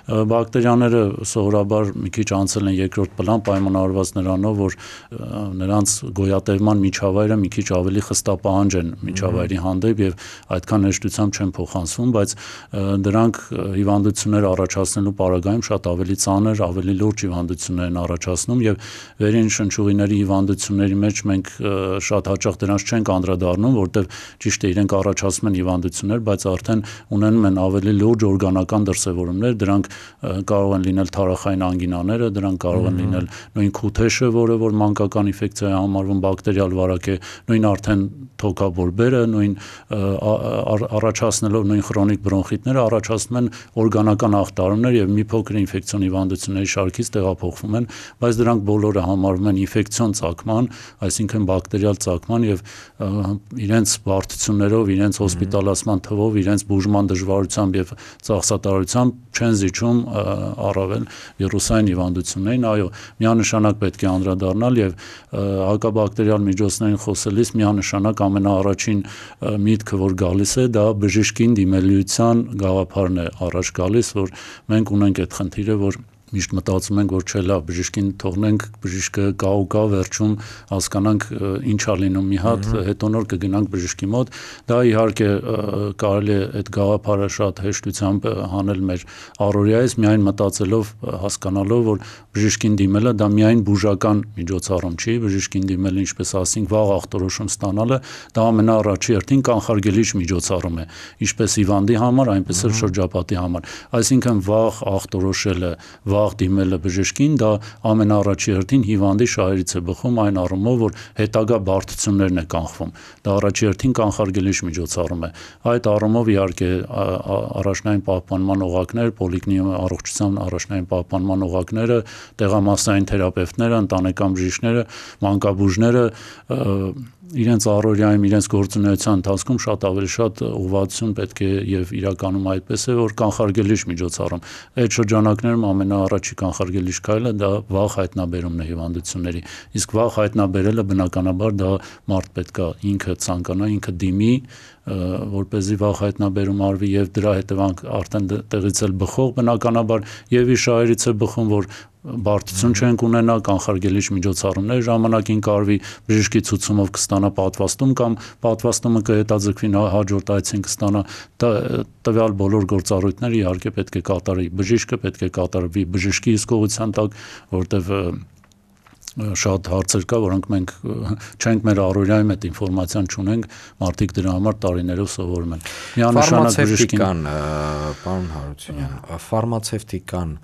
Բակտերիաները սովորաբար մի քիչ անցել են երկրորդ պլան, պայմանավորված նրանով, որ նրանց գոյատևման միջավայրը մի քիչ ավելի խստապահանջ են միջավայրի հանդեպ եւ այդքան հեշտությամբ չեն փոխանցվում, բայց դրանք հիվանդություններ առաջացնելու պարագայում շատ ավելի ծանր, ավելի լուրջ հիվանդություններ են առաջացնում եւ վերին շնչուղիների հիվանդությունների մեջ մենք շատ հաճախ դրանց չենք անդրադառնում, որտեղ ճիշտ է իրենք առաջացնում են հիվանդություններ, բայց արդեն ունենում են ավելի լուրջ օրգանական դրսևորումներ, դրանք կարող են լինել թարախային անգինաները, դրանք կարող են լինել նույն քութեշը, որը որ մանկական ինֆեկցիա է համարվում, բակտերիալ վարակ է, նույն արդեն թոքաբորբերը, նույն առաջացնելով նույն քրոնիկ բրոնխիտները առաջացնում են օրգանական ախտարումներ եւ մի փոքր ինֆեկցիոն հիվանդությունների շարքից տեղափոխվում են, բայց դրանք բոլորը համարվում են ինֆեկցիոն ծագման, այսինքն բակտերիալ ծագման եւ իրենց բարդություններով, իրենց հոսպիտալացման թվով, իրենց բուժման դժվարությամբ եւ ծախսատարությամբ չեն զիջում առավել վիրուսային հիվանդություններին, այո, միանշանակ պետք է անդրադառնալ եւ հակաբակտերիալ միջոցներին խոսելիս միանշանակ ամենաառաջին միտքը որ գալիս է, դա բժշկին դիմելիության գաղափարն է առաջ գալիս, որ մենք ունենք այդ խնդիրը, որ միշտ մտածում ենք, որ չէ լավ, բժշկին թողնենք, բժիշկը կա ու կա, վերջում հասկանանք ինչ ա լինում մի հատ, հետո նոր կգնանք բժշկի մոտ, դա իհարկե կարելի է այդ գաղափարը շատ հեշտությամբ հանել մեր առօրյայից, միայն մտածելով, հասկանալով, որ բժշկին դիմելը դա միայն բուժական միջոցառում չի, բժշկին դիմելը, ինչպես ասենք, վաղ ախտորոշում ստանալը, դա ամենաառաջի հերթին կանխարգելիչ միջոցառում է, ինչպես հիվանդի համար, այնպես էլ շրջապատի համար, այսինքն վաղ ախտորոշելը, վաղ դիմելը բժշկին, դա ամենաառաջի հերթին հիվանդի շահերից է բխում այն առումով, որ հետագա բարդություններն է կանխվում, դա առաջի հերթին կանխարգելիչ միջոցառում է, այդ առումով իհարկե առաջնային պահպանման օղակներ, պոլիկլինիկայի առողջության առաջնային պահպանման օղակները, տեղամասային թերապևտները, ընտանեկան բժիշկները, մանկաբույժները իրենց առօրյայում, իրենց գործունեության ընթացքում շատ ավելի շատ ուղղվածություն պետք է եւ իրականում այդպես է, որ կանխարգելիչ միջոցառում։ Այդ շրջանակներում ամենաառաջի կանխարգելիչ քայլը դա վաղ հայտնաբերումն է հիվանդությունների։ Իսկ վաղ հայտնաբերելը բնականաբար դա մարդ պետք է ինքը ցանկանա, ինքը դիմի, որպեսզի վաղ հայտնաբերում արվի եւ դրա հետևանք արդեն տեղից էլ բխող բնականաբար եւ իր շահերից է բխում, որ բարդություն չենք ունենա, կանխարգելիչ միջոցառումներ ժամանակին կարվի, բժշկի ցուցումով կստանա պատվաստում կամ պատվաստումը կհետաձգվի հաջորդ այցին կստանա, տվյալ բոլոր գործառույթները իհարկե պետք է կատարի բժիշկը, պետք է կատարվի բժշկի հսկողության տակ, որտեղ շատ հարցեր կա, որոնք մենք չենք մեր առօրյայում այդ ինֆորմացիան չունենք, մարդիկ դրա համար տարիներով սովորում են։ Միանշանակ բժշկին, պարոն Հարությունյան, ֆարմացևտիկան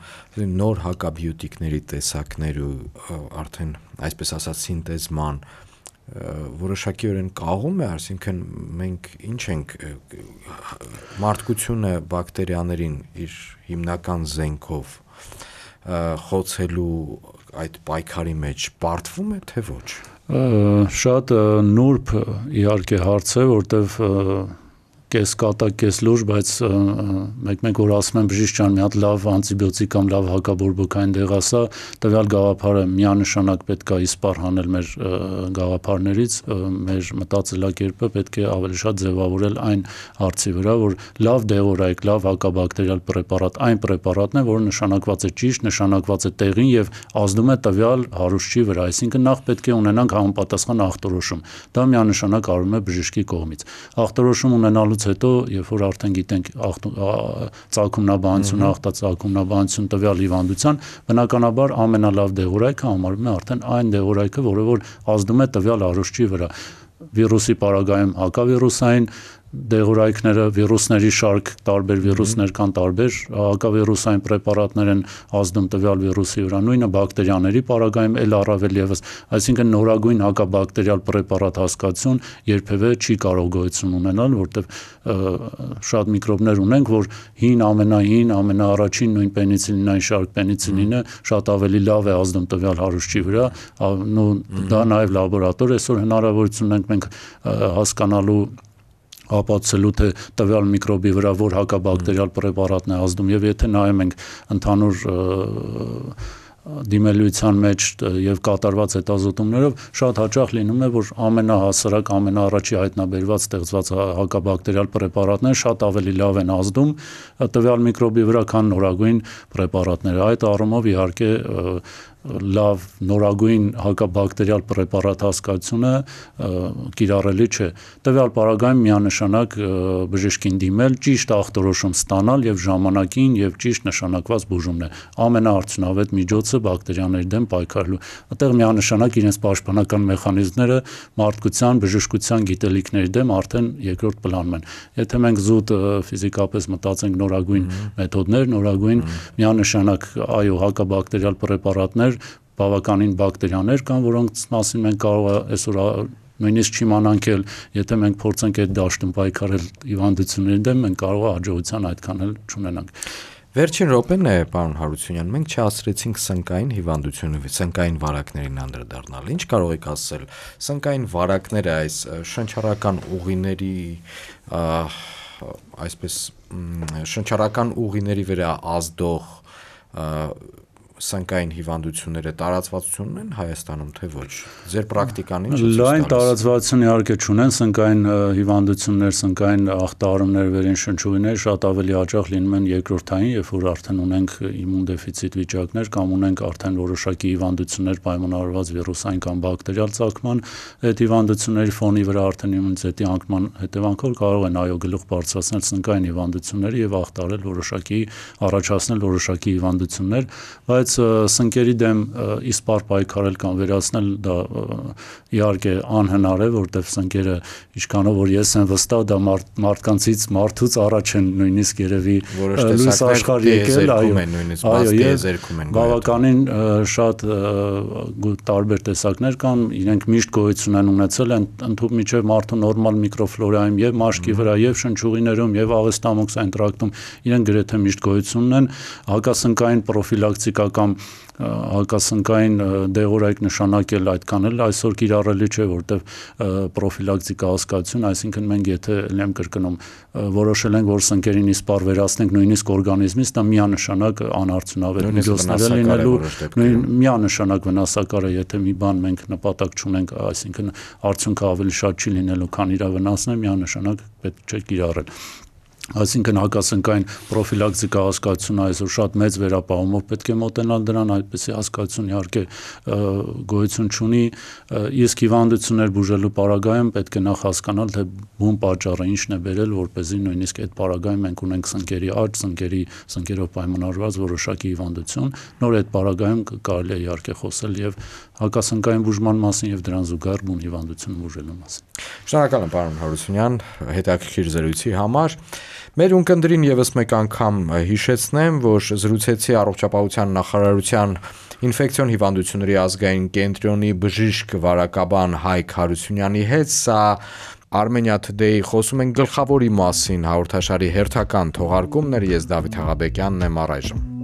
նոր հակաբիոտիկների տեսակներ ու արդեն այսպես ասած սինտեզման որոշակիորեն կաղում է, այսինքն մենք ինչ ենք մարդկությունը բակտերիաներին իր հիմնական զենքով խոցելու այդ պայքարի մեջ պարտվում է, թե ոչ։ Շատ նուրբ իհարկե հարց է, որտեվ կես կատակ, կես լուրջ, բայց մեկ որ ասում են բժիշկ ջան, մի հատ լավ անտիբիոտիկ կամ լավ հակաբորբոքային դեղ ասա, տվյալ գաղափարը միանշանակ պետք է իսպառ հանել մեր գաղափարներից, մեր մտածելակերպը պետք է ավելի շատ ձևավորել այն հարցի վրա, որ լավ դեղորայք, լավ հակաբակտերիալ պրեպարատ, այն պրեպարատն է, որը նշանակված է ճիշտ, նշանակված է տեղին եւ ազդում է տվյալ հարուստի վրա, այսինքն նախ պետք է ունենանք համապատասխան ախտորոշում։ Դա միանշանակ արվում է բժշկի կողմից։ Ախտորոշում ունենալուց հետո, երբ որ արդեն գիտենք ծագումնաբանությունը, ախտածագումնաբանություն տվյալ հիվանդության, բնականաբար ամենալավ դեղորայքը համարվում է արդեն այն դեղորայքը, որը որ ազդում է տվյալ առողջի վրա։ Վիրուսի պարագայում հակավիրուսային դեղորայքները, վիրուսների շարք, տարբեր վիրուսներ կան, տարբեր հակավիրուսային պրեպարատներ են ազդում տվյալ վիրուսի վրա, նույնը բակտերիաների պարագայում էլ առավել եւս, այսինքն նորագույն հակաբակտերիալ պրեպարատ հասկացություն երբևէ չի կարող գոյություն ունենալ, որտեղ շատ միկրոբներ ունենք, որ ամենահին, ամենաառաջին նույն պենիցիլինային շարք պենիցիլինը շատ ավելի լավ է ազդում տվյալ հարուստի վրա, դա նաեւ լաբորատոր այսօր հնարավորություն ունենք մենք հասկանալու ապացուցելու թե տվյալ միկրոբի վրա որ հակաբակտերիալ պրեպարատն է ազդում եւ եթե նայում ենք ընդհանուր դիմելույթյան մեջ եւ կատարված հետազոտումներով շատ հաճախ լինում է որ ամենահասարակ ամենաառաջի հայտնաբերված ստեղծված հակաբակտերիալ պրեպարատները շատ ավելի լավ են ազդում տվյալ միկրոբի վրա քան նորագույն պրեպարատները այդ առումով իհարկե լավ նորագույն հակաբակտերիալ պրեպարատ հասկացությունը կիրառելի չէ տվյալ պարագայում միանշանակ բժշկին դիմել ճիշտ ախտորոշում ստանալ եւ ժամանակին եւ ճիշտ նշանակված բուժումն է ամենաարդյունավետ միջոցը բակտերիաների դեմ պայքարելու այդտեղ միանշանակ իրենց պաշտպանական մեխանիզմները մարդկության բժշկության գիտելիքների դեմ արդեն երկրորդ պլանում են եթե մենք զուտ ֆիզիկապես մտածենք նորագույն մեթոդներ նորագույն միանշանակ այո հակաբակտերիալ պրեպարատներ բավականին բակտերիաներ կան, որոնց մասին մենք կարող է այսօր նույնիսկ չիմանանք էլ, եթե մենք փորձենք այդ դաշտում պայքարել հիվանդությունների դեմ, մենք կարող է հաջողության այդքան էլ չունենանք։ Վերջին րոպեն է, պարոն Հարությունյան, մենք չհասցրեցինք սնկային հիվանդությունը, սնկային վարակներին անդրադառնալ։ Ինչ կարող եք ասել, սնկային վարակները այս շնչառական ուղիների այսպես շնչառական ուղիների վրա ազդող սնկային հիվանդությունները տարածվածություն ունեն Հայաստանում թե ոչ։ Ձեր պրակտիկան ինչ է ցույց տալիս։ Լայն տարածվածություն իհարկե չունեն սնկային հիվանդություններ, սնկային ախտահարումներ, վերին շնչուղիներ շատ ավելի հաճախ լինում են երկրորդային, երբ որ արդեն ունենք իմուն դեֆիցիտ վիճակներ կամ ունենք արդեն որոշակի հիվանդություններ պայմանավորված վիրուսային կամ բակտերիալ ծագման, այդ հիվանդությունների ֆոնի վրա արդեն իմունիտետի անկման հետևանքով կարող են այո գլուխ բարձրացնել սնկային հիվանդությունները եւ ախտարել որոշակի առաջացնել որոշակի հիվանդություններ, բայց սնկերի դեմ իսպառ պայքարել կամ վերացնել դա իհարկե անհնար է, որտեղ սնկերը ինչքանով որ ես եմ վստահ դա մարդուց առաջ են նույնիսկ երևի լույս աշխարհ եկել, այո, բավականին շատ տարբեր տեսակներ կան, իրենք միշտ գոյություն են ունեցել, ընդհանուր միջև մարդու նորմալ միկրոֆլորայում եւ մաշկի վրա եւ շնչուղիներում եւ աղեստամոքսային տրակտում իրենք գրեթե միշտ գոյություն ունեն, հակասնկային պրոֆիլակտիկա կամ հակասնկային դեղորայք նշանակել այդքան էլ այսօր կիրառելի չէ, որտեղ պրոֆիլակտիկա հասկացություն, այսինքն մենք եթե լեմ կրկնում որոշել ենք, որ սնկերին իսպառ վերացնենք նույնիսկ օրգանիզմից, դա միանշանակ անարդյունավետ միջոցներ է լինելու, միանշանակ վնասակար է, եթե մի բան մենք նպատակ չունենք, այսինքն արդյունքը ավելի շատ չի լինելու, քան իր վնասն է, միանշանակ պետք չէ կիրառել։ Այսինքն հակասնկային պրոֆիլակտիկա հասկացությունը այսօր շատ մեծ վերապահումով պետք է մոտենալ դրան, այդպեսի հասկացություն իհարկե գոյություն չունի, իսկ հիվանդություններ բուժելու պարագայում պետք է նախ հասկանալ, թե բուն պատճառը ինչն է բերել, որպեսզի նույնիսկ այդ պարագայում մենք ունենք սնկերի աճ, սնկերով պայմանավորված որոշակի հիվանդություն, նոր այդ պարագայում կարելի է իհարկե խոսել եւ հակասնկային բուժման մասին եւ դրան զուգահեռ բուն հիվանդություն բուժելու մասին։ Շնորհակալ եմ պարոն Հարությունյան հետաքրքիր զրույցի համար։ Մեր ունկնդրին եւս մեկ անգամ հիշեցնեմ, որ զրուցեցի առողջապահության նախարարության ինֆեկցիոն հիվանդությունների ազգային կենտրոնի բժիշկ վարակաբան Հայկ Հարությունյանի հետ, սա Armenia Today խոսում ենք գլխավորի մասին հաղորդաշարի հերթական թողարկումն էր, ես Դավիթ Հաղաբեկյանն եմ առայժմ։